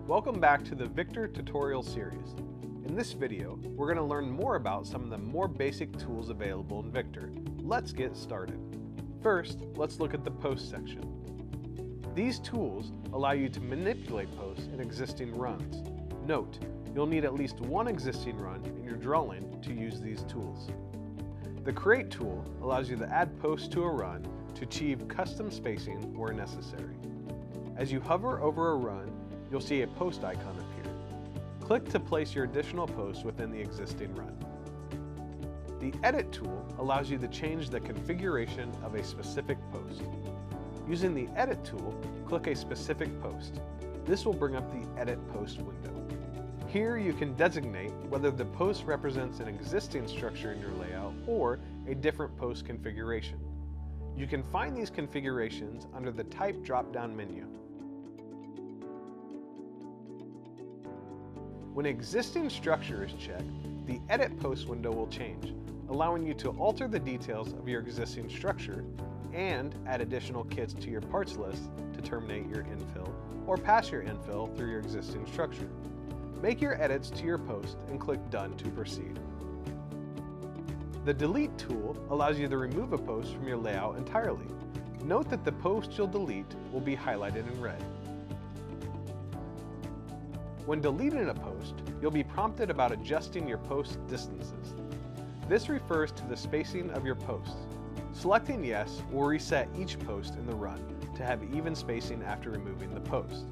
Welcome back to the Victor tutorial series. In this video, we're going to learn more about some of the more basic tools available in Victor. Let's get started. First, let's look at the post section. These tools allow you to manipulate posts in existing runs. Note, you'll need at least one existing run in your drawing to use these tools. The Create tool allows you to add posts to a run to achieve custom spacing where necessary. As you hover over a run, you'll see a post icon appear. Click to place your additional posts within the existing run. The Edit tool allows you to change the configuration of a specific post. Using the Edit tool, click a specific post. This will bring up the Edit Post window. Here you can designate whether the post represents an existing structure in your layout or a different post configuration. You can find these configurations under the Type drop-down menu. When existing structure is checked, the Edit Post window will change, allowing you to alter the details of your existing structure and add additional kits to your parts list to terminate your infill or pass your infill through your existing structure. Make your edits to your post and click Done to proceed. The Delete tool allows you to remove a post from your layout entirely. Note that the post you'll delete will be highlighted in red. When deleting a post, you'll be prompted about adjusting your post distances. This refers to the spacing of your posts. Selecting Yes will reset each post in the run to have even spacing after removing the post.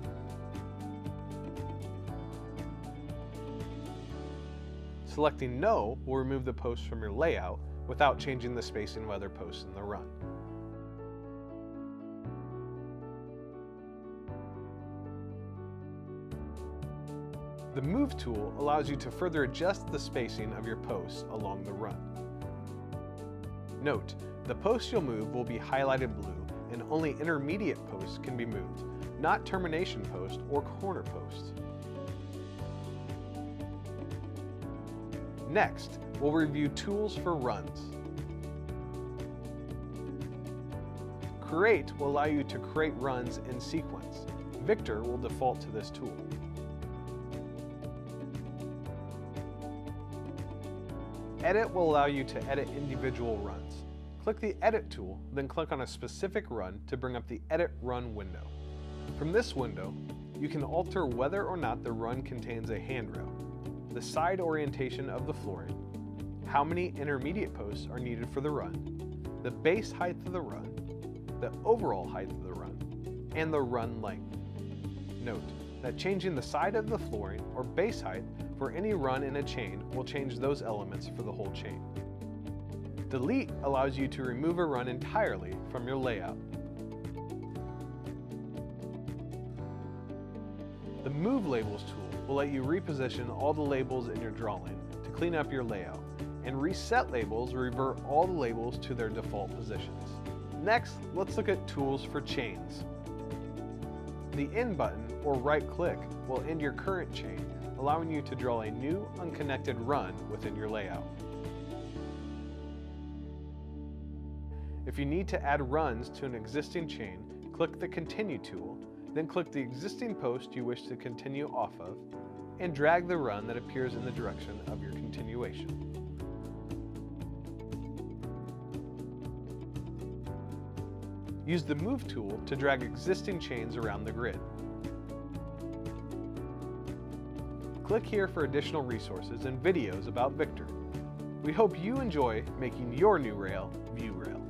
Selecting No will remove the post from your layout without changing the spacing of other posts in the run. The Move tool allows you to further adjust the spacing of your posts along the run. Note, the posts you'll move will be highlighted blue and only intermediate posts can be moved, not termination posts or corner posts. Next, we'll review tools for runs. Create will allow you to create runs in sequence. Victor will default to this tool. Edit will allow you to edit individual runs. Click the Edit tool, then click on a specific run to bring up the Edit Run window. From this window, you can alter whether or not the run contains a handrail, the side orientation of the flooring, how many intermediate posts are needed for the run, the base height of the run, the overall height of the run, and the run length. Note that changing the side of the flooring or base height for any run in a chain will change those elements for the whole chain. Delete allows you to remove a run entirely from your layout. The Move Labels tool will let you reposition all the labels in your drawing to clean up your layout, and Reset Labels will revert all the labels to their default positions. Next, let's look at tools for chains. The End button or right click will end your current chain, allowing you to draw a new unconnected run within your layout. If you need to add runs to an existing chain, click the Continue tool, then click the existing post you wish to continue off of, and drag the run that appears in the direction of your continuation. Use the Move tool to drag existing chains around the grid. Click here for additional resources and videos about Victor. We hope you enjoy making your new rail Viewrail.